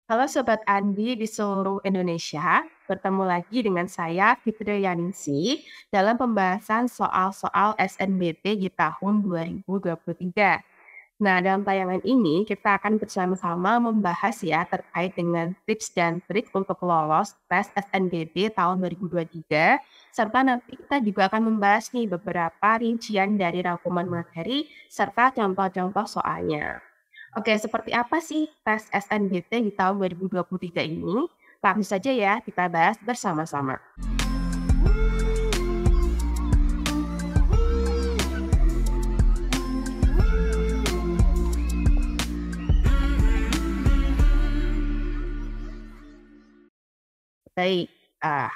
Halo Sobat Andi di seluruh Indonesia, bertemu lagi dengan saya Fitri Yaningsi dalam pembahasan soal-soal SNBP di tahun 2023. Nah, dalam tayangan ini kita akan bersama-sama membahas ya terkait dengan tips dan trik untuk lolos tes SNBP tahun 2023, serta nanti kita juga akan membahas nih beberapa rincian dari rangkuman materi serta contoh-contoh soalnya. Oke, seperti apa sih tes SNBT di tahun 2023 ini? Langsung saja ya kita bahas bersama-sama. Baik, ah,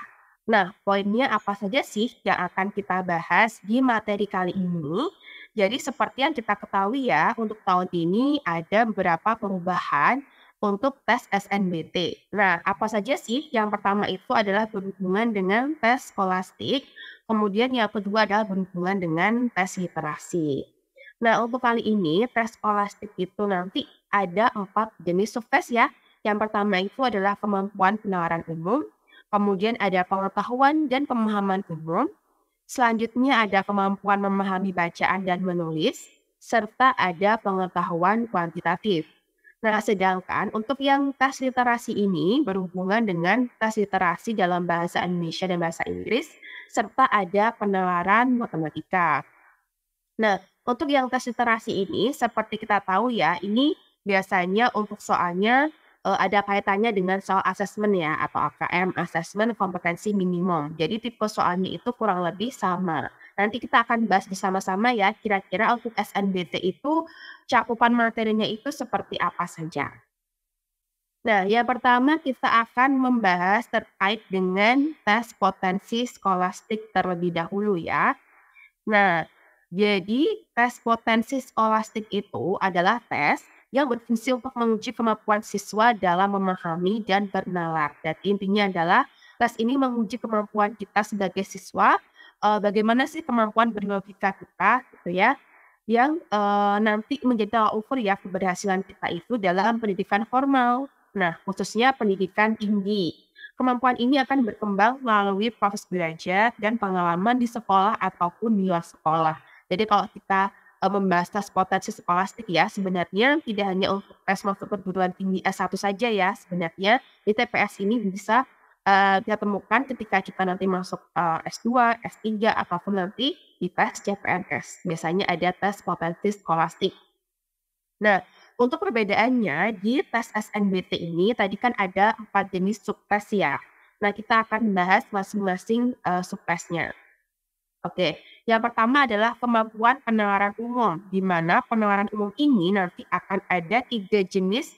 nah poinnya apa saja sih yang akan kita bahas di materi kali ini? Jadi seperti yang kita ketahui ya, untuk tahun ini ada beberapa perubahan untuk tes SNBT. Nah, apa saja sih? Yang pertama itu adalah berhubungan dengan tes skolastik, kemudian yang kedua adalah berhubungan dengan tes literasi. Nah, untuk kali ini tes skolastik itu nanti ada 4 jenis subtes ya. Yang pertama itu adalah kemampuan penalaran umum, kemudian ada pengetahuan dan pemahaman umum, selanjutnya ada kemampuan memahami bacaan dan menulis, serta ada pengetahuan kuantitatif. Nah, sedangkan untuk yang tes literasi ini berhubungan dengan tes literasi dalam bahasa Indonesia dan bahasa Inggris, serta ada penalaran matematika. Nah, untuk yang tes literasi ini seperti kita tahu ya, ini biasanya untuk soalnya, ada kaitannya dengan soal asesmen ya atau AKM, asesmen kompetensi minimum. Jadi tipe soalnya itu kurang lebih sama. Nanti kita akan bahas bersama-sama ya, kira-kira untuk SNBT itu cakupan materinya itu seperti apa saja. Nah, yang pertama kita akan membahas terkait dengan tes potensi skolastik terlebih dahulu ya. Nah, jadi tes potensi skolastik itu adalah tes yang berfungsi untuk menguji kemampuan siswa dalam memahami dan bernalar. Dan intinya adalah tes ini menguji kemampuan kita sebagai siswa, bagaimana sih kemampuan berlogika kita gitu ya, yang nanti menjadi tolak ukur ya keberhasilan kita itu dalam pendidikan formal. Nah, khususnya pendidikan tinggi. Kemampuan ini akan berkembang melalui proses belajar dan pengalaman di sekolah ataupun di luar sekolah. Jadi kalau kita membahas tes potensi skolastik ya, sebenarnya tidak hanya untuk tes masuk perguruan tinggi S1 saja ya, sebenarnya di TPS ini bisa kita temukan ketika kita nanti masuk S2, S3, ataupun nanti di tes CPNS. Biasanya ada tes potensi skolastik. Nah, untuk perbedaannya di tes SNBT ini tadi kan ada 4 jenis subtes ya. Nah, kita akan bahas masing-masing, subtesnya. Oke, yang pertama adalah kemampuan penalaran umum, di mana penalaran umum ini nanti akan ada 3 jenis,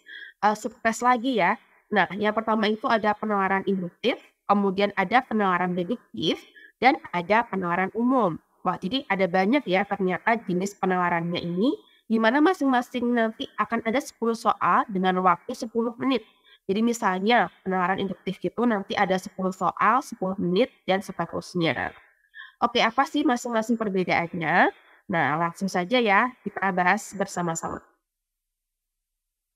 subtes lagi ya. Nah, yang pertama itu ada penalaran induktif, kemudian ada penalaran deduktif, dan ada penalaran umum. Wah, jadi ada banyak ya ternyata jenis penalarannya ini, di mana masing-masing nanti akan ada 10 soal dengan waktu 10 menit. Jadi misalnya penalaran induktif itu nanti ada 10 soal, 10 menit, dan seterusnya. Oke, apa sih masing-masing perbedaannya? Nah, langsung saja ya kita bahas bersama-sama.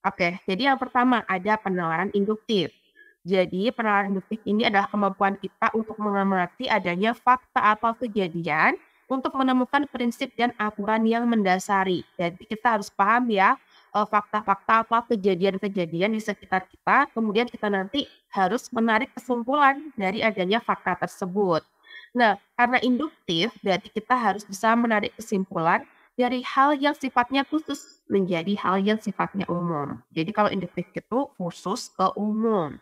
Oke, jadi yang pertama ada penalaran induktif. Jadi penalaran induktif ini adalah kemampuan kita untuk mengamati adanya fakta atau kejadian untuk menemukan prinsip dan aturan yang mendasari. Jadi kita harus paham ya fakta-fakta atau kejadian-kejadian di sekitar kita, kemudian kita nanti harus menarik kesimpulan dari adanya fakta tersebut. Nah, karena induktif berarti kita harus bisa menarik kesimpulan dari hal yang sifatnya khusus menjadi hal yang sifatnya umum. Jadi kalau induktif itu khusus ke umum.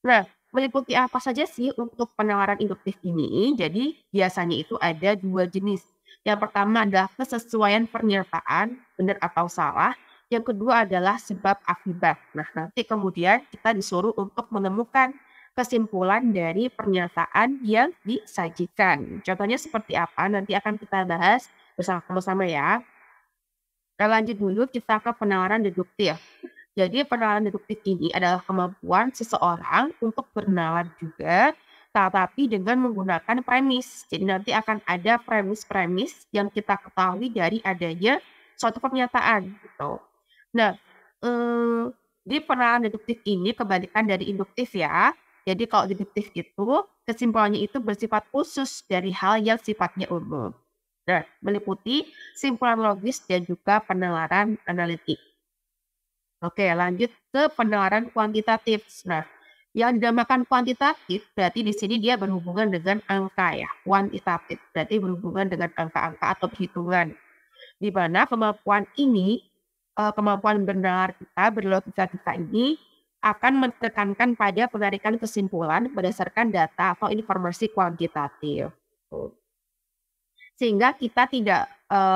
Nah, meliputi apa saja sih untuk penalaran induktif ini? Jadi biasanya itu ada 2 jenis. Yang pertama adalah kesesuaian pernyataan, benar atau salah. Yang kedua adalah sebab akibat. Nah, nanti kemudian kita disuruh untuk menemukan kesimpulan dari pernyataan yang disajikan. Contohnya seperti apa? Nanti akan kita bahas bersama-sama ya. Kita lanjut dulu kita ke penalaran deduktif. Jadi penalaran deduktif ini adalah kemampuan seseorang untuk bernalar juga, tetapi dengan menggunakan premis. Jadi nanti akan ada premis-premis yang kita ketahui dari adanya suatu pernyataan gitu. Nah, Di penerapan deduktif ini kebalikan dari induktif ya. Jadi kalau deduktif itu kesimpulannya itu bersifat khusus dari hal yang sifatnya umum. Nah, meliputi simpulan logis dan juga penalaran analitik. Oke, lanjut ke penalaran kuantitatif. Nah, yang dinamakan kuantitatif berarti di sini dia berhubungan dengan angka ya. Kuantitatif berarti berhubungan dengan angka-angka atau perhitungan. Di mana kemampuan ini, kemampuan bernalar kita, berlogika kita ini akan menekankan pada penarikan kesimpulan berdasarkan data atau informasi kuantitatif. Tuh. Sehingga kita tidak,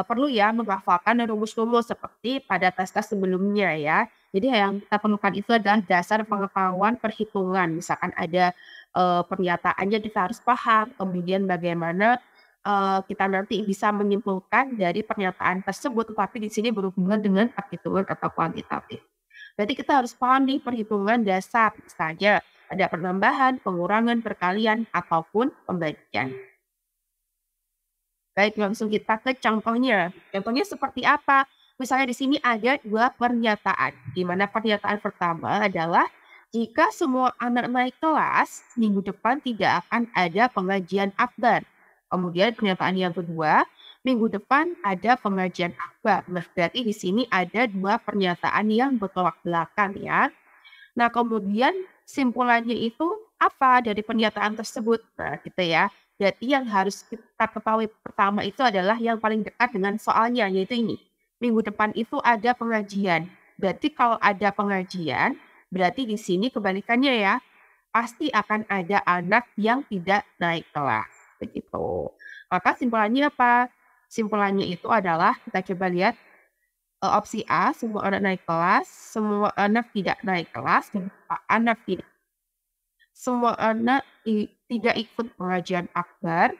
perlu ya menghafalkan rumus-rumus seperti pada tes-tes sebelumnya ya. Jadi yang kita perlukan itu adalah dasar pengetahuan perhitungan. Misalkan ada, pernyataannya kita harus paham, kemudian bagaimana, kita nanti bisa menyimpulkan dari pernyataan tersebut, tetapi di sini berhubungan dengan perhitungan atau kuantitatif. Berarti kita harus paham nih perhitungan dasar, misalnya ada penambahan, pengurangan, perkalian, ataupun pembagian. Baik, langsung kita ke contohnya. Contohnya seperti apa? Misalnya di sini ada 2 pernyataan, di mana pernyataan pertama adalah jika semua anak naik kelas, minggu depan tidak akan ada pengajian akbar. Kemudian pernyataan yang kedua, minggu depan ada pengajian akbar. Nah, berarti di sini ada 2 pernyataan yang bertolak belakang ya. Nah, kemudian simpulannya itu apa dari pernyataan tersebut? Nah, gitu ya. Berarti yang harus kita ketahui pertama itu adalah yang paling dekat dengan soalnya, yaitu ini. Minggu depan itu ada pengajian. Berarti kalau ada pengajian, berarti di sini kebalikannya ya. Pasti akan ada anak yang tidak naik kelas. Begitu. Maka simpulannya apa? Simpulannya itu adalah, kita coba lihat. Opsi A, semua anak naik kelas, semua anak tidak naik kelas, dan anak tidak semua anak tidak ikut pengajian akbar,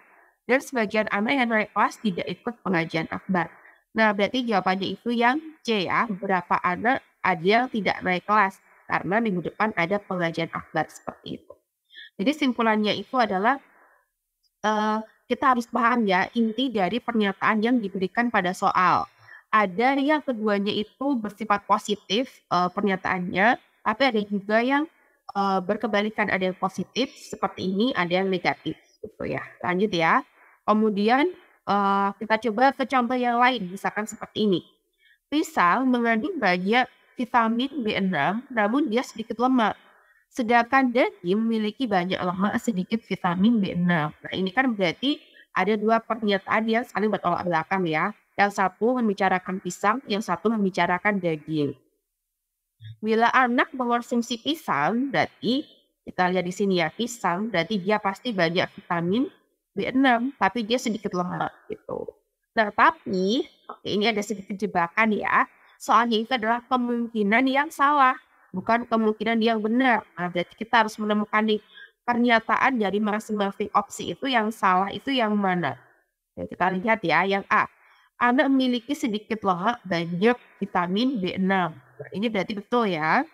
dan sebagian anak yang naik kelas tidak ikut pengajian akbar. Nah, berarti jawabannya itu yang C ya, beberapa anak ada yang tidak naik kelas, karena minggu depan ada pengajian akbar, seperti itu. Jadi simpulannya itu adalah, eee, kita harus paham ya, inti dari pernyataan yang diberikan pada soal. Ada yang keduanya itu bersifat positif, pernyataannya, tapi ada juga yang, berkebalikan, ada yang positif seperti ini, ada yang negatif, gitu ya. Lanjut ya. Kemudian, kita coba ke contoh yang lain, misalkan seperti ini. Pisang mengandung banyak vitamin B6, namun dia sedikit lemak. Sedangkan daging memiliki banyak lemak, sedikit vitamin B6. Nah, ini kan berarti ada 2 pernyataan yang saling bertolak belakang ya. Yang satu membicarakan pisang, yang satu membicarakan daging. Bila anak mengonsumsi pisang, berarti kita lihat di sini ya, pisang berarti dia pasti banyak vitamin B6, tapi dia sedikit lemak gitu. Nah, tapi oke, ini ada sedikit jebakan ya. Soalnya itu adalah kemungkinan yang salah, bukan kemungkinan yang benar. Nah, berarti kita harus menemukan nih pernyataan dari masing-masing opsi itu yang salah itu yang mana. Ya, kita lihat ya, yang A. Anak memiliki sedikit lemak, banyak vitamin B6. Nah, ini berarti betul ya.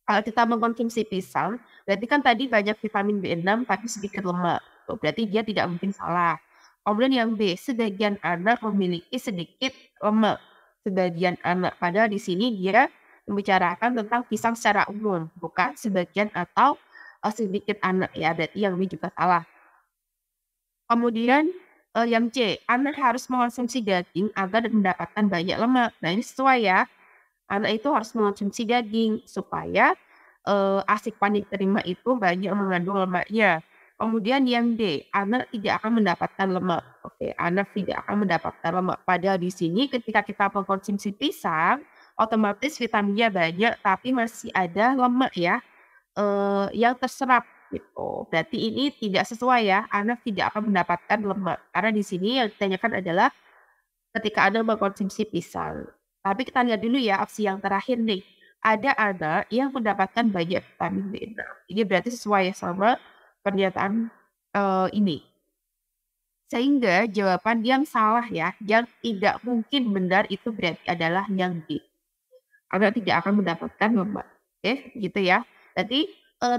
Kalau kita mengkonsumsi pisang, berarti kan tadi banyak vitamin B6 tapi sedikit lemak. Tuh, berarti dia tidak mungkin salah. Kemudian yang B, sebagian anak memiliki sedikit lemak. Sebagian anak, padahal di sini dia membicarakan tentang pisang secara umum, bukan sebagian atau sedikit anak ya. Berarti yang B juga salah. Kemudian, yang C, anak harus mengonsumsi daging agar mendapatkan banyak lemak. Nah, ini sesuai ya. Anak itu harus mengonsumsi daging supaya, asupan diterima itu banyak mengandung lemaknya. Kemudian yang D, anak tidak akan mendapatkan lemak. Oke, anak tidak akan mendapatkan lemak. Padahal di sini ketika kita mengkonsumsi pisang, otomatis vitaminnya banyak tapi masih ada lemak ya, yang terserap gitu. Berarti ini tidak sesuai ya, anak tidak akan mendapatkan lemak. Karena di sini yang ditanyakan adalah ketika Anda mengkonsumsi pisang. Tapi kita lihat dulu ya opsi yang terakhir nih. Ada anak yang mendapatkan banyak vitamin B6. Ini berarti sesuai sama pernyataan, ini. Sehingga jawaban yang salah ya, yang tidak mungkin benar itu berarti adalah yang D. Anak tidak akan mendapatkan lemak. Oke, gitu ya. Jadi,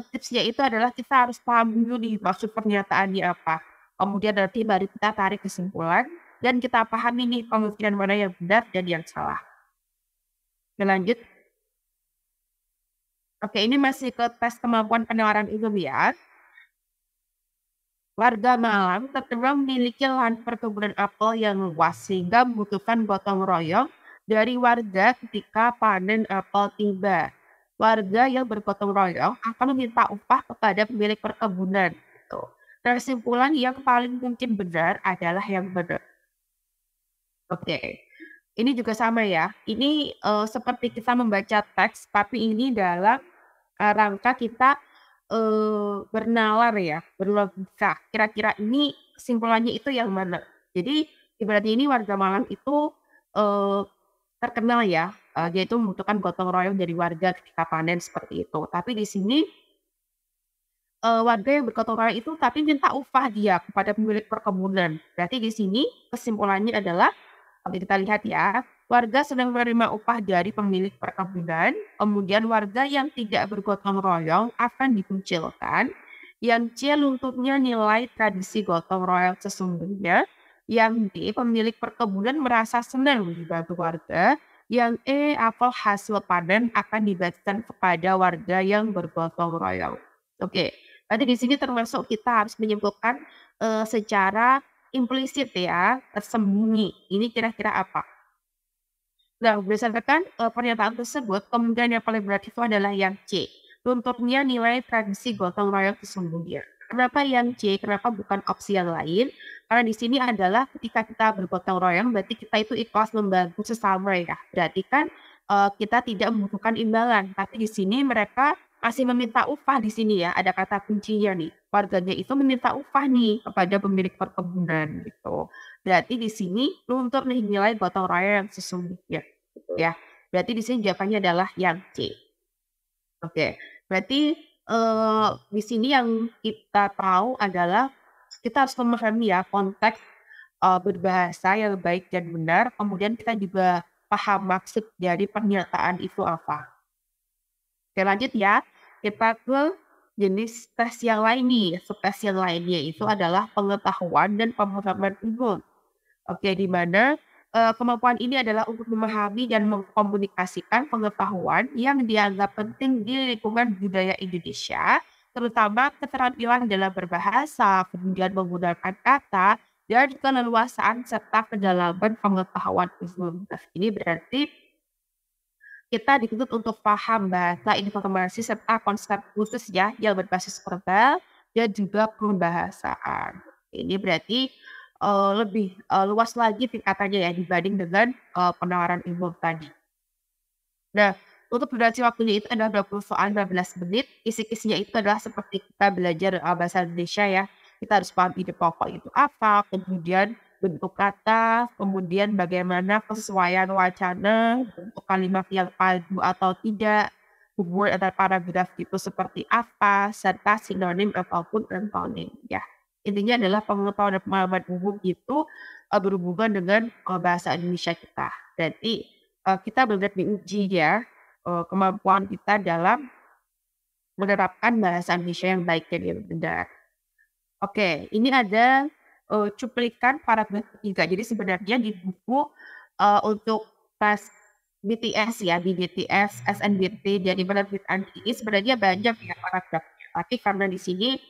tipsnya itu adalah kita harus paham dulu nih maksud pernyataannya apa. Kemudian nanti baru kita tarik kesimpulan dan kita pahami nih kemungkinan mana yang benar dan yang salah. Oke, lanjut. Oke, ini masih ke tes kemampuan penalaran umum ya. Warga Malang terkenal memiliki lahan perkebunan apel yang luas sehingga membutuhkan gotong royong dari warga ketika panen apel tiba. Warga yang bergotong royong akan meminta upah kepada pemilik perkebunan. Tuh. Kesimpulan yang paling mungkin benar adalah yang benar. Oke. Ini juga sama ya. Ini seperti kita membaca teks, tapi ini dalam rangka kita bernalar ya, berlogika. Kira-kira ini kesimpulannya itu yang mana? Jadi ibaratnya ini warga Malang itu eee, terkenal ya, dia itu membutuhkan gotong royong dari warga ketika panen seperti itu. Tapi di sini warga yang bergotong royong itu tapi minta upah dia kepada pemilik perkebunan. Berarti di sini kesimpulannya adalah kalau kita lihat ya, warga sedang menerima upah dari pemilik perkebunan, kemudian warga yang tidak bergotong royong akan dikucilkan, yang C lunturnya nilai tradisi gotong royong sesungguhnya, yang D pemilik perkebunan merasa senang dibantu warga, yang E apel hasil panen akan dibagikan kepada warga yang bergotong royong. Oke, berarti di sini termasuk kita harus menyimpulkan secara implisit ya, tersembunyi. Ini kira-kira apa? Nah, berdasarkan, pernyataan tersebut, kemungkinan yang paling berat itu adalah yang C, lunturnya nilai tradisi gotong royong sesungguhnya. Kenapa yang C? Kenapa bukan opsi yang lain? Karena di sini adalah ketika kita bergotong royong, berarti kita itu ikhlas membantu sesama ya. Berarti kan, kita tidak membutuhkan imbalan, tapi di sini mereka masih meminta upah di sini ya, ada kata kuncinya nih. Warganya itu meminta upah nih kepada pemilik perkebunan gitu. Berarti di sini luntur nih nilai gotong royong yang sesungguhnya, gitu ya. Berarti di sini jawabannya adalah yang C. Oke, berarti, di sini yang kita tahu adalah kita harus memahami ya konteks, berbahasa yang baik dan benar, kemudian kita juga paham maksud dari pernyataan itu apa. Oke lanjut ya, kita ke jenis tes yang lain nih, subtes yang lainnya itu adalah pengetahuan dan pemahaman umum. Oke, di mana, kemampuan ini adalah untuk memahami dan mengkomunikasikan pengetahuan yang dianggap penting di lingkungan budaya Indonesia, terutama keterampilan dalam berbahasa, kemudian menggunakan kata, dan keleluasaan serta kedalaman pengetahuan umum. Nah, ini berarti kita dituntut untuk paham bahasa informasi serta konsep khusus ya, yang berbasis verbal dan juga peribahasaan. Ini berarti, lebih, luas lagi tingkatannya ya dibanding dengan, penawaran umum tadi. Nah, untuk durasi waktunya itu adalah 20 soal 15 menit, kisi-kisinya itu adalah seperti kita belajar, bahasa Indonesia ya. Kita harus paham ide pokok itu apa, kemudian bentuk kata, kemudian bagaimana kesesuaian wacana, bentuk kalimat yang padu atau tidak, hubungan antar paragraf itu seperti apa, serta sinonim ataupun antonim ya. Intinya adalah pengetahuan dan pemahaman umum itu, berhubungan dengan, bahasa Indonesia kita. Berarti kita benar-benar diuji ya, kemampuan kita dalam menerapkan bahasa Indonesia yang baik dan yang benar. Oke, ini ada, cuplikan paragraf ketiga. Jadi sebenarnya di buku, untuk tes BTS ya, di BTS, SNBT, jadi penerbitan ini sebenarnya banyak ya paragrafnya. Tapi karena di sini,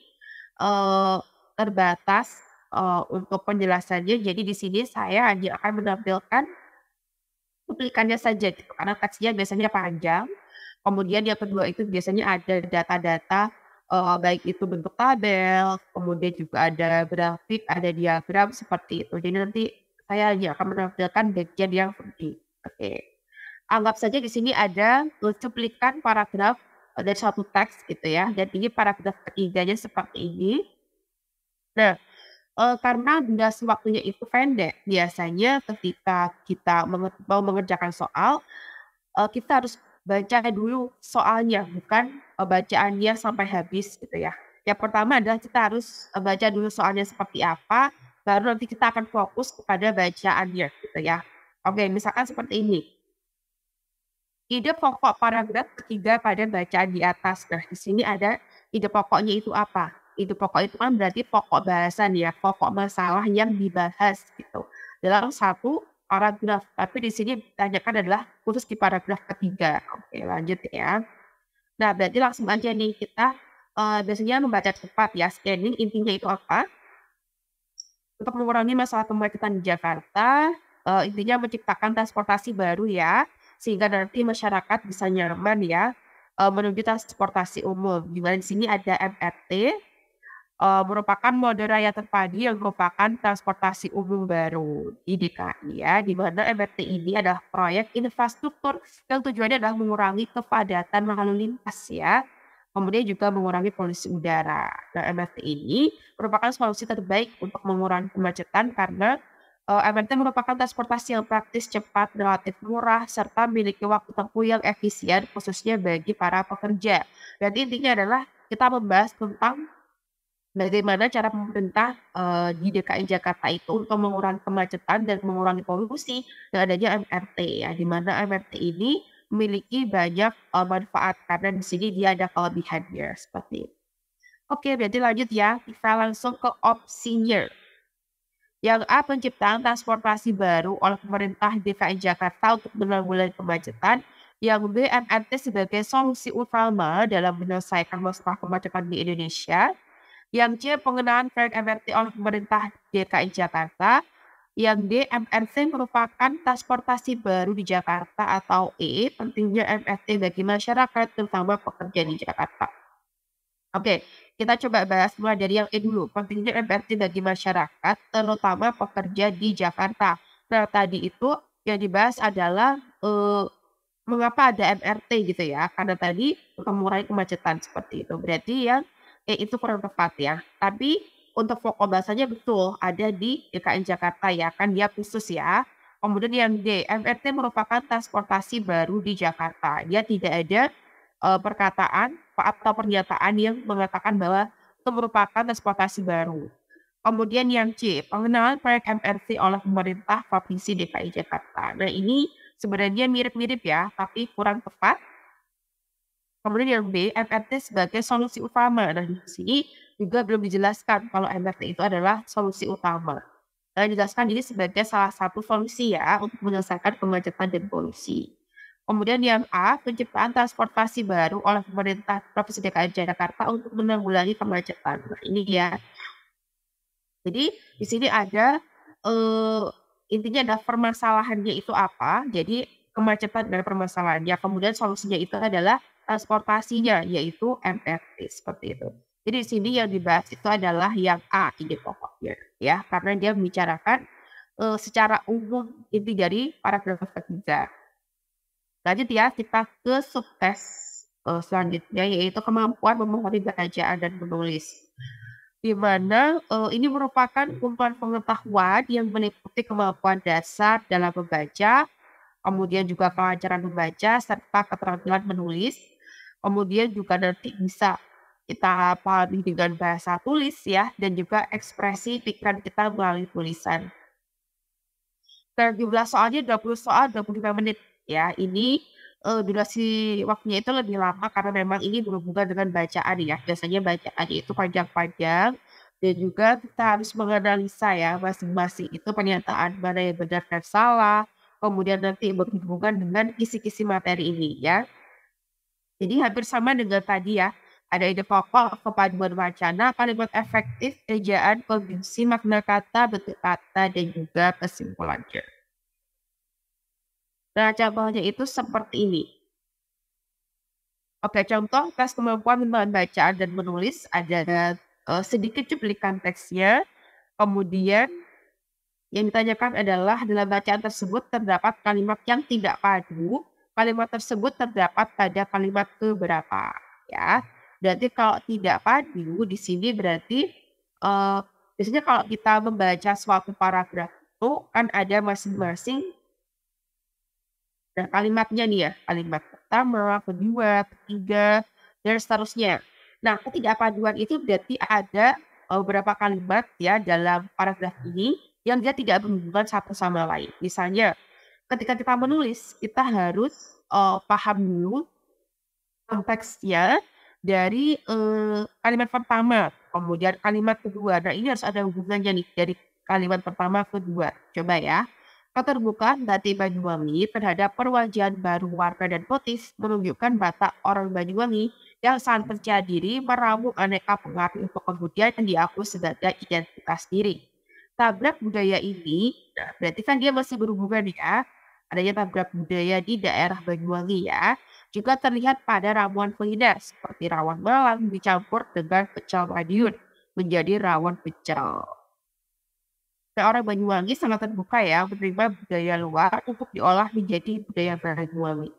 eee, terbatas, untuk penjelasannya, jadi di sini saya hanya akan menampilkan cuplikannya saja gitu, karena teksnya biasanya panjang, kemudian yang kedua itu biasanya ada data-data, baik itu bentuk tabel, kemudian juga ada grafik, ada diagram seperti itu. Jadi nanti saya hanya akan menampilkan bagian yang penting. Oke. Anggap saja di sini ada, cuplikan paragraf, dari suatu teks gitu ya, dan ini paragraf ketiganya seperti ini. Nah, karena durasi waktunya itu pendek, biasanya ketika kita mau mengerjakan soal, kita harus baca dulu soalnya, bukan, bacaannya sampai habis gitu ya. Yang pertama adalah kita harus, baca dulu soalnya seperti apa, baru nanti kita akan fokus kepada bacaannya gitu ya. Oke, misalkan seperti ini, ide pokok paragraf ketiga pada bacaan di atas. Nah, di sini ada ide pokoknya itu apa? Ide pokok itu kan berarti pokok bahasan ya, pokok masalah yang dibahas gitu dalam satu paragraf. Tapi di sini ditanyakan adalah khusus di paragraf ketiga. Oke, lanjut ya. Nah, berarti langsung aja nih kita, biasanya membaca cepat ya, scanning intinya itu apa? Untuk mengurangi masalah kemacetan di Jakarta, intinya menciptakan transportasi baru ya, sehingga nanti masyarakat bisa nyaman ya, menuju transportasi umum. Di mana di sini ada MRT, merupakan mode raya terpadu yang merupakan transportasi umum baru di DKI ya, di mana MRT ini adalah proyek infrastruktur yang tujuannya adalah mengurangi kepadatan lalu lintas ya, kemudian juga mengurangi polusi udara. Nah, MRT ini merupakan solusi terbaik untuk mengurangi kemacetan karena, MRT merupakan transportasi yang praktis, cepat, relatif murah, serta memiliki waktu tempuh yang efisien khususnya bagi para pekerja. Berarti intinya adalah kita membahas tentang bagaimana cara pemerintah, di DKI Jakarta itu untuk mengurangi kemacetan dan mengurangi polusi dengan adanya MRT ya, di mana MRT ini memiliki banyak, manfaat karena di sini dia ada kelebihannya, seperti itu. Oke, berarti lanjut ya, kita langsung ke opsinya. Yang A, penciptaan transportasi baru oleh pemerintah DKI Jakarta untuk menanggulangi kemacetan. Yang B, MRT sebagai solusi utama dalam menyelesaikan masalah kemacetan di Indonesia. Yang C, penggunaan proyek MRT oleh pemerintah DKI Jakarta. Yang D, MRT merupakan transportasi baru di Jakarta. Atau E, pentingnya MRT bagi masyarakat, terutama pekerja di Jakarta. Oke, kita coba bahas mulai dari yang E dulu, pentingnya MRT bagi masyarakat, terutama pekerja di Jakarta. Nah, tadi itu yang dibahas adalah, mengapa ada MRT gitu ya, karena tadi untuk mengurangi kemacetan seperti itu. Berarti yang E itu kurang tepat ya. Tapi untuk pokok bahasanya betul, ada di DKI Jakarta ya, kan dia khusus ya. Kemudian yang D, MRT merupakan transportasi baru di Jakarta. Dia tidak ada, perkataan atau pernyataan yang mengatakan bahwa itu merupakan transportasi baru. Kemudian yang C, pengenalan proyek MRT oleh pemerintah Provinsi DKI Jakarta. Nah, ini sebenarnya mirip-mirip ya, tapi kurang tepat. Kemudian yang B, MRT sebagai solusi utama. Nah, di sini juga belum dijelaskan kalau MRT itu adalah solusi utama. Nah, dijelaskan ini sebagai salah satu solusi ya untuk menyelesaikan kemacetan dan polusi. Kemudian yang A, penciptaan transportasi baru oleh pemerintah Provinsi DKI Jakarta untuk menanggulangi kemacetan. Nah, ini ya. Jadi di sini ada, eee, intinya ada permasalahannya itu apa, jadi kemacetan dan permasalahannya, kemudian solusinya itu adalah transportasinya, yaitu MRT, seperti itu. Jadi di sini yang dibahas itu adalah yang A ide pokoknya, ya, karena dia membicarakan, secara umum inti dari paragraf ketiga. Lanjut ya, kita ke subtes, selanjutnya, yaitu kemampuan memahami bacaan dan menulis. Di mana, ini merupakan kumpulan pengetahuan yang meliputi kemampuan dasar dalam membaca, kemudian juga kelancaran membaca, serta keterampilan menulis. Kemudian juga nanti bisa kita pahami dengan bahasa tulis ya, dan juga ekspresi pikiran kita melalui tulisan. Dan jumlah soalnya 20 soal 25 menit ya. Ini, durasi waktunya itu lebih lama karena memang ini berhubungan dengan bacaan ya. Biasanya bacaannya itu panjang-panjang dan juga kita harus menganalisa ya masing-masing itu pernyataan mana yang benar dan salah, kemudian nanti berhubungan dengan kisi-kisi materi ini ya. Jadi hampir sama dengan tadi ya, ada ide pokok, kepaduan wacana, kalimat efektif, ejaan, konjungsi, makna kata, bentuk kata, dan juga kesimpulannya. Nah, contohnya itu seperti ini. Oke, contoh tes kemampuan membaca dan menulis ada, sedikit cuplikan teksnya, kemudian yang ditanyakan adalah dalam bacaan tersebut terdapat kalimat yang tidak padu, kalimat tersebut terdapat pada kalimat keberapa, ya. Berarti kalau tidak padu di sini berarti, biasanya kalau kita membaca suatu paragraf itu kan ada masing-masing. Nah, kalimatnya nih ya, kalimat pertama, kedua, ketiga, dan seterusnya. Nah, ketidakpaduan itu berarti ada, beberapa kalimat ya dalam paragraf ini yang dia tidak berhubungan satu sama lain. Misalnya, ketika kita menulis, kita harus, paham dulu konteksnya dari, kalimat pertama, kemudian kalimat kedua. Nah, ini harus ada hubungannya nih dari kalimat pertama ke kedua. Coba ya. Keterbukaan batik Banyuwangi terhadap perwajian baru warga dan motif menunjukkan watak orang Banyuwangi yang sangat percaya diri meramu aneka pengaruh untuk kemudian diakui sebagai identitas diri. Tabrak budaya ini, nah berarti kan dia masih berhubungan ya, adanya tabrak budaya di daerah Banyuwangi ya, juga terlihat pada ramuan kuliner seperti rawon Malang dicampur dengan pecel Madiun menjadi rawon pecel. Nah, orang Banyuwangi sangat terbuka ya menerima budaya luar untuk diolah menjadi budaya Banyuwangi.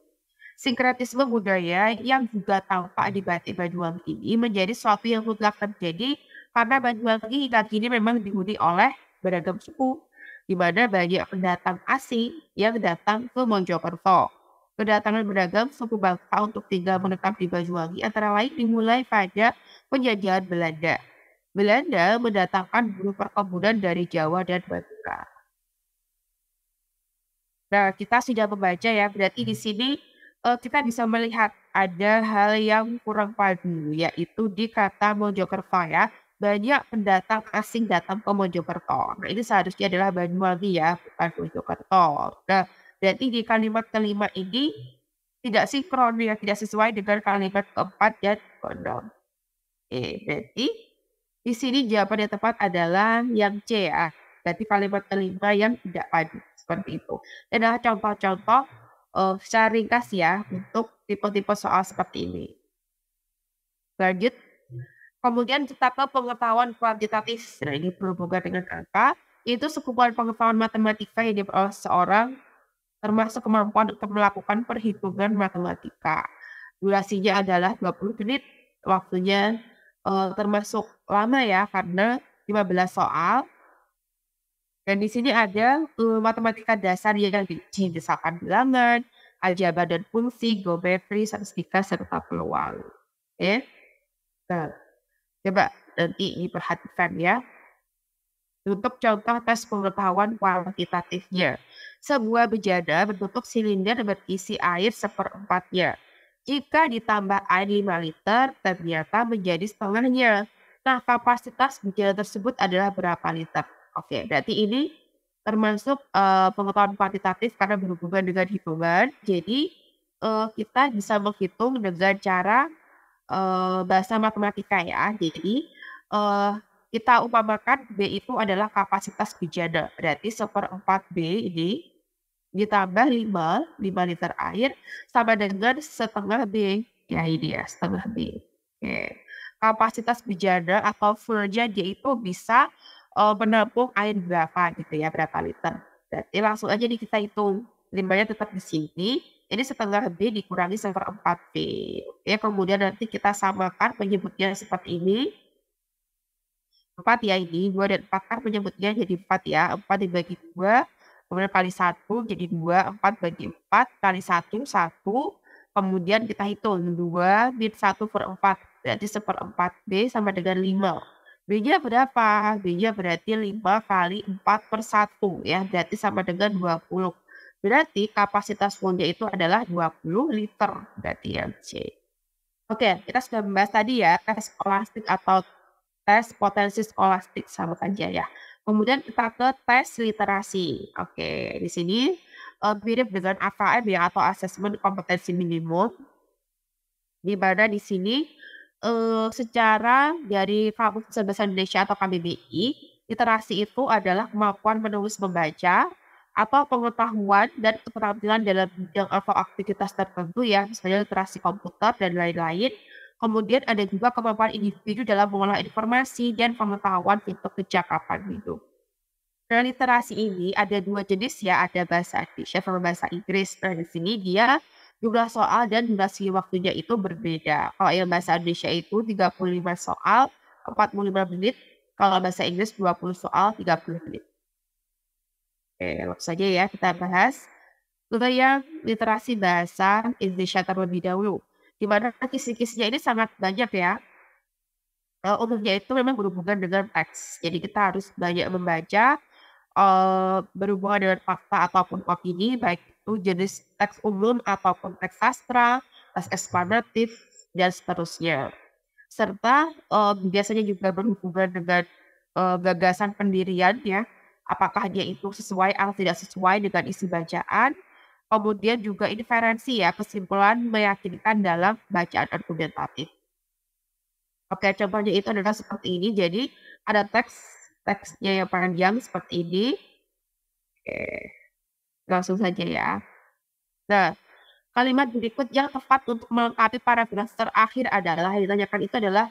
Sinkretisme budaya yang juga tampak di batik Banyuwangi ini menjadi suatu yang mutlak terjadi karena Banyuwangi hingga kini memang dihuni oleh beragam suku, di mana banyak pendatang asing yang datang ke Mojokerto. Kedatangan beragam suku bangsa untuk tinggal menetap di Banyuwangi antara lain dimulai pada penjajahan Belanda. Belanda mendatangkan buruh perkebunan dari Jawa dan Madura. Nah, kita sudah membaca ya, berarti di sini kita bisa melihat ada hal yang kurang padu, yaitu di kata Mojokerto ya. Banyak pendatang asing datang ke Mojokerto. Nah, ini seharusnya adalah Banyuwangi ya, bukan Mojokerto. Nah, berarti di kalimat kelima ini tidak sinkron ya, tidak sesuai dengan kalimat keempat dan keenam. Oke, berarti di sini jawaban yang tepat adalah yang C ya. Berarti kalimat kelima yang tidak padu, seperti itu. Ini adalah contoh-contoh, secara ringkas ya untuk tipe-tipe soal seperti ini. Lanjut, kemudian kita ke pengetahuan kuantitatif. Nah, ini berhubungan dengan angka, itu sekumpulan pengetahuan matematika yang diperoleh seseorang, termasuk kemampuan untuk melakukan perhitungan matematika. Durasinya adalah 20 menit, waktunya termasuk lama ya karena 15 soal, dan di sini ada, matematika dasar yang diuji, misalkan bilangan, aljabar dan fungsi, geometri, statistika, serta peluang. Oke. Nah, coba nanti diperhatikan ya. Untuk contoh tes pengetahuan kuantitatifnya. Sebuah bejana berbentuk silinder berisi air seperempatnya. Jika ditambah air 5 liter, ternyata menjadi setengahnya. Nah, kapasitas bejana tersebut adalah berapa liter? Oke, berarti ini termasuk pengetahuan kuantitatif karena berhubungan dengan hitungan. Jadi, kita bisa menghitung dengan cara bahasa matematika ya. Jadi, eee, kita umpamakan B itu adalah kapasitas bejana, berarti 1/4 B ini ditambah 5 liter air sama dengan setengah B. Ya ini ya, setengah B. Oke. Kapasitas bejana atau full-nya dia itu bisa, menampung air berapa gitu ya, berapa liter. Berarti langsung aja nih kita hitung, 5-nya tetap di sini, ini setengah B dikurangi 1/4 B. Oke, kemudian nanti kita samakan penyebutnya seperti ini. 4 ya ini, 2 dan 4 kan penyebutnya jadi 4 ya, 4 dibagi 2, kemudian kali 1 jadi 2, 4 bagi 4 kali 1, kemudian kita hitung 2 min 1/4, berarti 1/4 B sama dengan 5. B-nya berapa? B-nya berarti 5 kali 4/1 ya, berarti sama dengan 20. Berarti kapasitas fullnya itu adalah 20 liter, berarti yang C. Oke, kita sudah membahas tadi ya, tes skolastik atau tes potensi skolastik sama saja ya. Kemudian kita ke tes literasi. Oke, di sini, mirip dengan AKM ya atau asesmen kompetensi minimum, di mana di sini, secara dari Kamus Besar Bahasa Indonesia atau KBBI, literasi itu adalah kemampuan menulis membaca atau pengetahuan dan keterampilan dalam bidang atau aktivitas tertentu ya, misalnya literasi komputer dan lain-lain. Kemudian ada juga kemampuan individu dalam mengolah informasi dan pengetahuan untuk kecakapan hidup. Nah, literasi ini ada 2 jenis ya, ada bahasa Indonesia sama bahasa Inggris. Nah, di sini dia jumlah soal dan durasi waktunya itu berbeda. Kalau yang bahasa Indonesia itu 35 soal, 45 menit. Kalau bahasa Inggris 20 soal, 30 menit. Oke, langsung saja ya kita bahas. Untuk yang literasi bahasa Indonesia terlebih dahulu, di mana kisi-kisinya ini sangat banyak ya. Umumnya itu memang berhubungan dengan teks. Jadi kita harus banyak membaca, berhubungan dengan fakta ataupun opini, baik itu jenis teks umum ataupun teks sastra, teks eksplanatif, dan seterusnya. Serta, biasanya juga berhubungan dengan, gagasan pendirian ya, apakah dia itu sesuai atau tidak sesuai dengan isi bacaan. Kemudian juga inferensi ya, kesimpulan meyakinkan dalam bacaan argumentatif. Oke, contohnya itu adalah seperti ini. Jadi ada teksnya yang panjang seperti ini. Oke, langsung saja ya. Nah, kalimat berikut yang tepat untuk melengkapi paragraf terakhir adalah yang ditanyakan itu adalah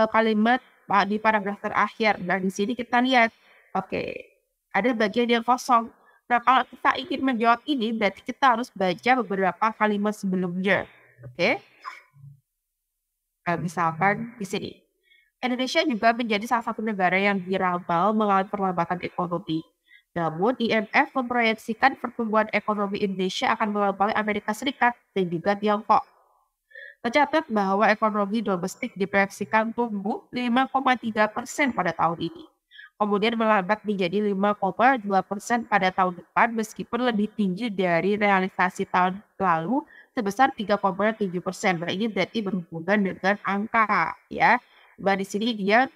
kalimat di paragraf terakhir. Nah, di sini kita lihat, oke, ada bagian yang kosong. Nah, kalau kita ingin menjawab ini, berarti kita harus baca beberapa kalimat sebelumnya. Oke, misalkan di sini. Indonesia juga menjadi salah satu negara yang diramal mengalami perlambatan ekonomi. Namun, IMF memproyeksikan pertumbuhan ekonomi Indonesia akan melampaui Amerika Serikat dan juga Tiongkok. Tercatat bahwa ekonomi domestik diproyeksikan tumbuh 5,3% pada tahun ini. Kemudian melambat menjadi 5,2% pada tahun depan meskipun lebih tinggi dari realisasi tahun lalu sebesar 3,7%. Nah, ini berarti berhubungan dengan angka ya. Nah, di sini dia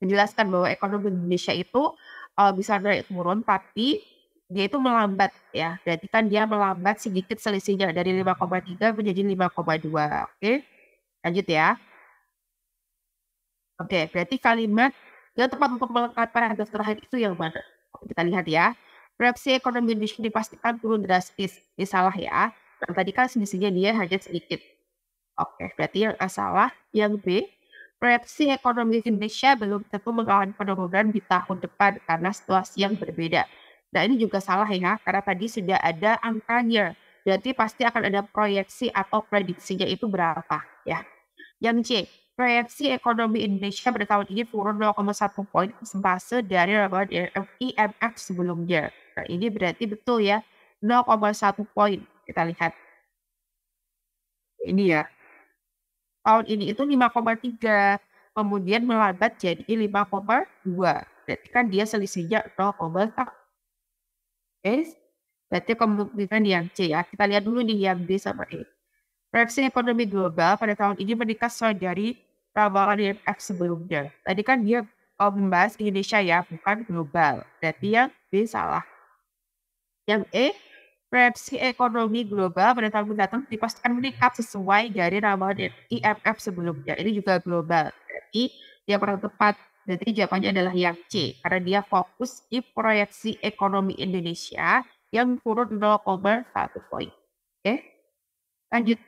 menjelaskan bahwa ekonomi Indonesia itu bisa naik turun tapi dia itu melambat ya. Berarti kan dia melambat sedikit selisihnya dari 5,3 menjadi 5,2. Oke. Lanjut ya. Oke, berarti kalimat yang tepat untuk melengkapi paragraf terakhir itu yang mana? Kita lihat ya. Proyeksi ekonomi Indonesia dipastikan turun drastis. Ini salah ya. Yang tadi kan selisihnya dia hanya sedikit. Oke, berarti yang A salah. Yang B, proyeksi ekonomi Indonesia belum tentu mengalami penurunan di tahun depan karena situasi yang berbeda. Nah, ini juga salah ya, karena tadi sudah ada angkanya. Berarti pasti akan ada proyeksi atau prediksinya itu berapa ya. Yang C, proyeksi ekonomi Indonesia pada tahun ini turun 0,1 poin persentase dari ramalan IMF sebelumnya. Nah, ini berarti betul ya, 0,1 poin. Kita lihat. Ini ya. Tahun ini itu 5,3, kemudian melambat jadi 5,2. Berarti kan dia selisihnya 0,1. Oke, berarti kemungkinan yang C ya. Kita lihat dulu nih yang B sama E. Proyeksi ekonomi global pada tahun ini meningkat sesuai dari ramalan IMF sebelumnya. Tadi kan dia membahas Indonesia ya, bukan global. Berarti yang B salah. Yang E, proyeksi ekonomi global pada tahun mendatang dipastikan meningkat sesuai dari ramalan IMF sebelumnya. Ini juga global. Berarti dia kurang tepat. Berarti jawabannya adalah yang C. Karena dia fokus di proyeksi ekonomi Indonesia yang turun 0,1 poin. Oke, lanjut.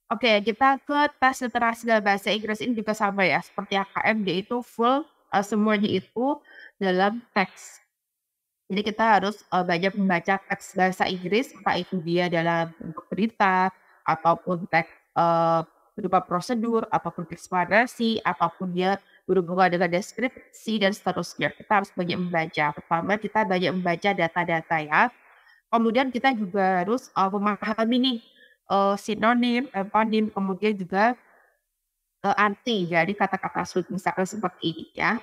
Oke, kita ke tes literasi dalam bahasa Inggris ini juga sama ya, seperti AKM, dia itu full, semuanya itu dalam teks. Jadi kita harus, banyak membaca teks bahasa Inggris, entah itu dia dalam bentuk berita, ataupun teks, berupa prosedur, ataupun teks narasi, ataupun dia berhubungan dengan deskripsi dan seterusnya. Kita harus banyak membaca. Pertama kita banyak membaca data-data ya. Kemudian kita juga harus, memahami nih, sinonim, antonim, kemudian juga, arti dari kata-kata sulit misalkan seperti ini ya.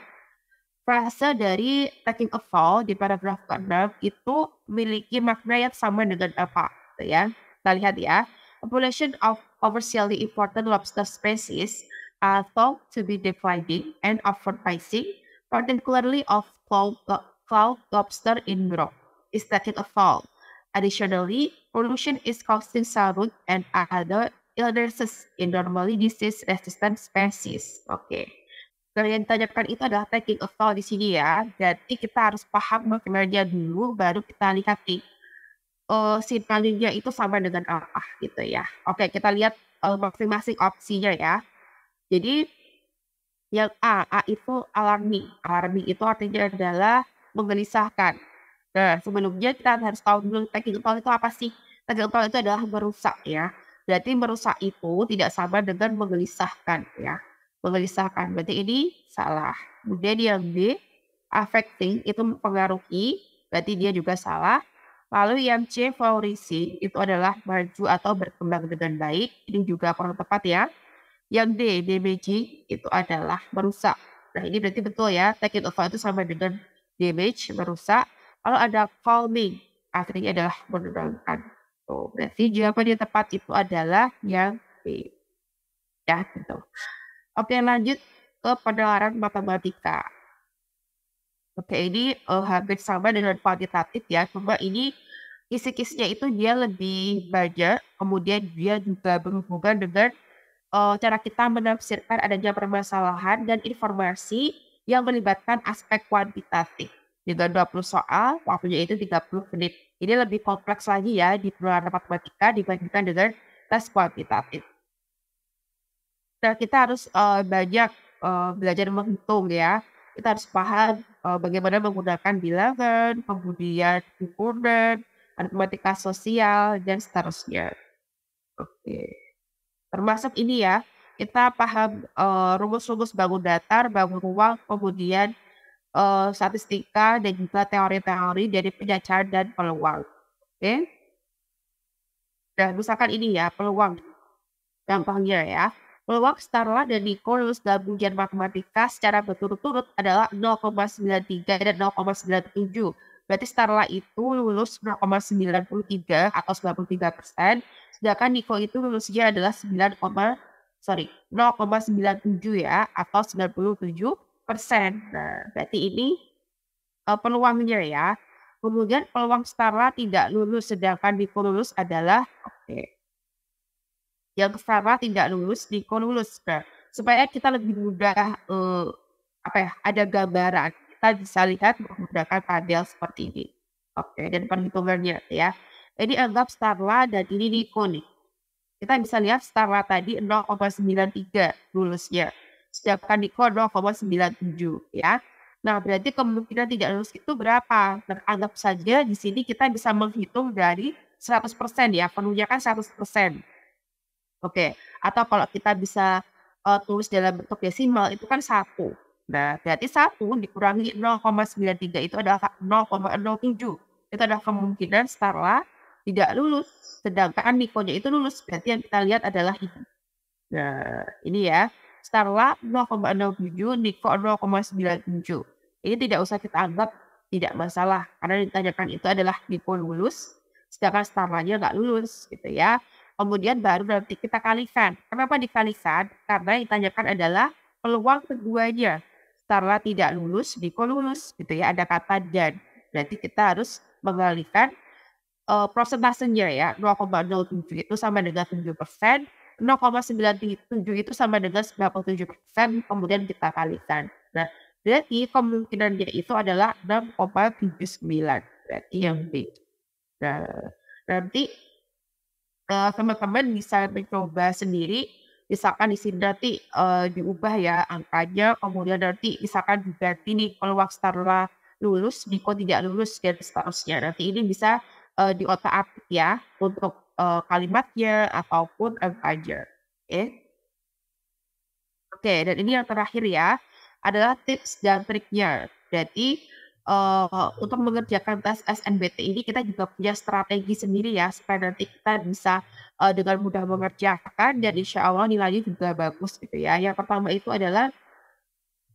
Frase dari taking a fall di paragraf ke-6 itu memiliki makna yang sama dengan apa, gitu ya. Kita lihat ya, population of commercially important lobster species are thought to be declining and overpricing, particularly of cloud lobster in Europe, is taking a fall. Additionally, pollution is causing salmon and other illnesses in normally disease-resistant species. Oke. Nah, yang ditanyakan itu adalah taking a fall di sini ya. Jadi kita harus paham maknanya dulu, baru kita lihat nih, sinonimnya itu sama dengan apa gitu ya. Oke, kita lihat, masing-masing opsinya ya. Jadi yang A itu alarming. Alarming itu artinya adalah menggelisahkan. Nah, sebelumnya kita harus tahu dulu taking a fall itu apa sih? Taking a fall itu adalah merusak ya. Berarti merusak itu tidak sama dengan menggelisahkan ya. Menggelisahkan, berarti ini salah. Kemudian yang B, affecting itu mempengaruhi, berarti dia juga salah. Lalu yang C, flourishing itu adalah maju atau berkembang dengan baik, ini juga kurang tepat ya. Yang D, damaging itu adalah merusak. Nah, ini berarti betul ya, taking over itu sama dengan damage, merusak. Kalau ada calming, artinya adalah menenangkan. Tuh, berarti jawaban yang tepat itu adalah yang B. Ya, gitu. Oke, lanjut ke penalaran matematika. Oke, ini, hampir sama dengan kuantitatif ya, cuma ini kisi-kisinya itu dia lebih banyak, kemudian dia juga berhubungan dengan, cara kita menafsirkan adanya permasalahan dan informasi yang melibatkan aspek kuantitatif. Dengan 20 soal, waktunya itu 30 menit. Ini lebih kompleks lagi ya di pelajaran matematika dibandingkan dengan tes kuantitatif. Nah, kita harus, banyak, belajar menghitung ya. Kita harus paham, bagaimana menggunakan bilangan, kemudian himpunan, matematika sosial, dan seterusnya. Oke. Termasuk ini ya, kita paham, rumus-rumus bangun datar, bangun ruang, kemudian, statistika, dan juga teori-teori dari penyacaran dan peluang. Oke. Nah, misalkan ini ya, peluang. Gampangnya ya, peluang Starla dan Nico lulus dalam ujian matematika secara berturut-turut adalah 0,93 dan 0,97. Berarti Starla itu lulus 0,93 atau 93%, sedangkan Nico itu lulusnya adalah 0,97 ya, atau 97%. Nah, berarti ini peluangnya ya. Kemudian peluang Starla tidak lulus sedangkan Nico lulus adalah oke. Yang sama tidak lulus, Niko lulus. Nah, supaya kita lebih mudah, apa ya, ada gambaran, kita bisa lihat menggunakan tabel seperti ini. Oke, dan perhitungannya ya. Ini anggap Starla dan ini Niko nih. Kita bisa lihat Starla tadi 0,93 lulusnya, sedangkan Niko 0,97 ya. Nah, berarti kemungkinan tidak lulus itu berapa? Nah, anggap saja di sini kita bisa menghitung dari 100% ya, penuhnya kan 100%. Oke, atau kalau kita bisa, tulis dalam bentuk desimal itu kan 1. Nah, berarti 1 dikurangi 0,93 itu adalah 0,07. Itu adalah kemungkinan Starla tidak lulus, sedangkan Nikonya itu lulus. Berarti yang kita lihat adalah ini. Nah, ini ya, Starla 0,07, Niko 0,97. Ini tidak usah kita anggap tidak masalah, karena yang ditanyakan itu adalah Niko lulus, sedangkan Starlanya nggak lulus, gitu ya. Kemudian baru nanti kita kalikan. Kenapa dikalikan? Karena yang ditanyakan adalah peluang keduanya. Starla tidak lulus, Niko lulus, gitu ya. Ada kata dan. Berarti kita harus mengalihkan prosentasenya ya, 0,07 itu sama dengan 7%, 0,97 itu sama dengan 97%, kemudian kita kalikan. Nah, berarti kemungkinannya itu adalah 6,79, berarti yang B. Nah, nanti, teman-teman bisa mencoba sendiri, misalkan di sini nanti, diubah ya angkanya, kemudian nanti misalkan diganti nih peluang Starla lulus, Niko tidak lulus, dan seterusnya. Nanti ini bisa, diotak-atik ya untuk, kalimatnya ataupun angkanya, oke. Oke, dan ini yang terakhir ya, adalah tips dan triknya. Jadi, untuk mengerjakan tes SNBT ini kita juga punya strategi sendiri ya, supaya nanti kita bisa, dengan mudah mengerjakan dan insya Allah nilainya juga bagus gitu ya. Yang pertama itu adalah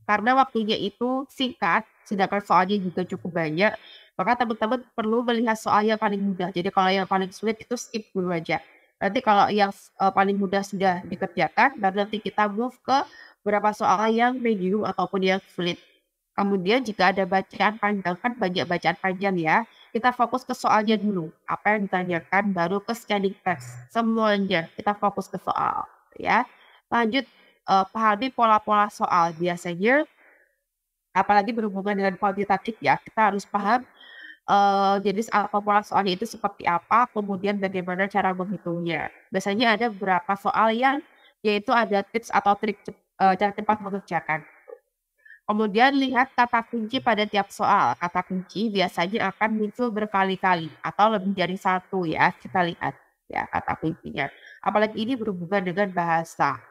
karena waktunya itu singkat, sedangkan soalnya juga cukup banyak, maka teman-teman perlu melihat soal yang paling mudah. Jadi kalau yang paling sulit itu skip dulu aja. Nanti kalau yang paling mudah sudah dikerjakan, baru nanti kita move ke beberapa soal yang medium ataupun yang sulit. Kemudian jika ada bacaan panjang, kan banyak bacaan panjang ya, kita fokus ke soalnya dulu. Apa yang ditanyakan, baru ke scanning text. Semuanya kita fokus ke soal, ya. Lanjut, pahami pola-pola soal. Biasanya apalagi berhubungan dengan kuantitatif ya, kita harus paham, jenis atau pola soalnya itu seperti apa, kemudian bagaimana cara menghitungnya. Biasanya ada beberapa soal yang yaitu ada tips atau trik cara cepat mengerjakan. Kemudian lihat kata kunci pada tiap soal. Kata kunci biasanya akan muncul berkali-kali atau lebih dari satu ya, kita lihat ya kata kuncinya. Apalagi ini berhubungan dengan bahasa.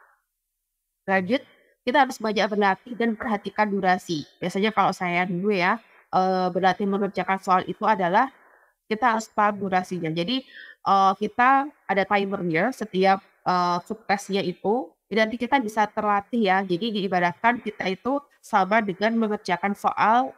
Lanjut, kita harus banyak berlatih dan perhatikan durasi. Biasanya kalau saya dulu ya, berlatih mengerjakan soal itu adalah kita harus paham durasinya. Jadi, kita ada timernya setiap, subtasnya itu, nanti kita bisa terlatih ya. Jadi diibaratkan kita itu sama dengan mengerjakan soal,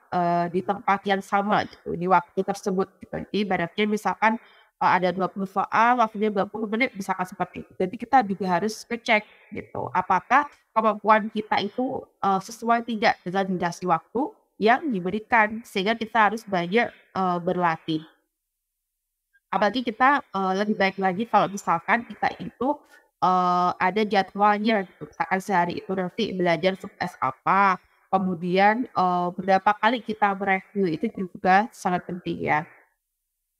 di tempat yang sama gitu, di waktu tersebut gitu. Jadi ibaratnya misalkan, ada 20 soal, waktunya 20 menit, misalkan seperti itu. Jadi kita juga harus ngecek gitu, apakah kemampuan kita itu, sesuai tidak dengan durasi waktu, yang diberikan, sehingga kita harus banyak, berlatih. Apalagi kita, lebih baik lagi kalau misalkan kita itu, ada jadwalnya gitu, misalkan sehari itu nanti belajar sukses apa, kemudian, berapa kali kita mereview itu juga sangat penting ya.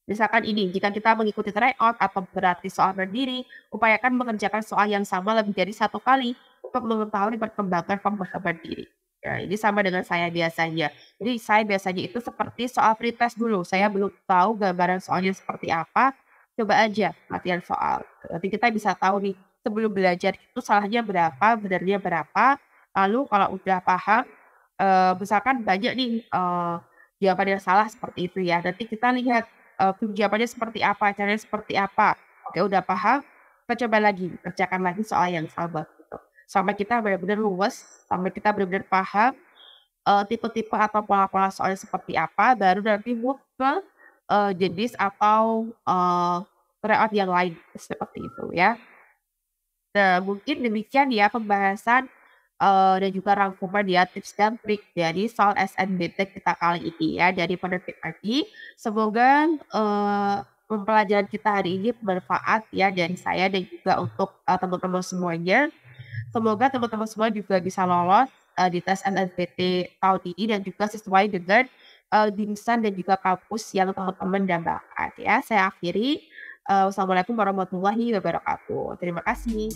Misalkan ini, jika kita mengikuti tryout atau berarti soal berdiri, upayakan mengerjakan soal yang sama lebih dari satu kali untuk mengetahui perkembangan komputer berdiri. Ya, ini sama dengan saya biasanya. Jadi saya biasanya itu seperti soal pretest dulu. Saya belum tahu gambaran soalnya seperti apa, coba aja latihan soal. Nanti kita bisa tahu nih, sebelum belajar itu salahnya berapa, benarnya berapa. Lalu kalau udah paham, misalkan banyak nih jawaban yang salah seperti itu ya. Nanti kita lihat jawabannya seperti apa, caranya seperti apa. Oke, udah paham, kita coba lagi, kerjakan lagi soal yang sama gitu. Sampai kita benar-benar luwes, sampai kita benar-benar paham, tipe-tipe atau pola-pola soalnya seperti apa, baru nanti move ke, jenis atau, tryout yang lain, seperti itu ya. Nah, mungkin demikian ya pembahasan, dan juga rangkuman ya tips dan trik dari soal SNBT kita kali ini ya dari penerbit pagi. Semoga, pembelajaran kita hari ini bermanfaat ya dari saya dan juga untuk, teman-teman semuanya. Semoga teman-teman semua juga bisa lolos, di tes SNMPT tahun ini dan juga sesuai dengan, jurusan dan juga kampus yang teman-teman dambakan ya. Saya akhiri, wassalamualaikum warahmatullahi wabarakatuh. Terima kasih.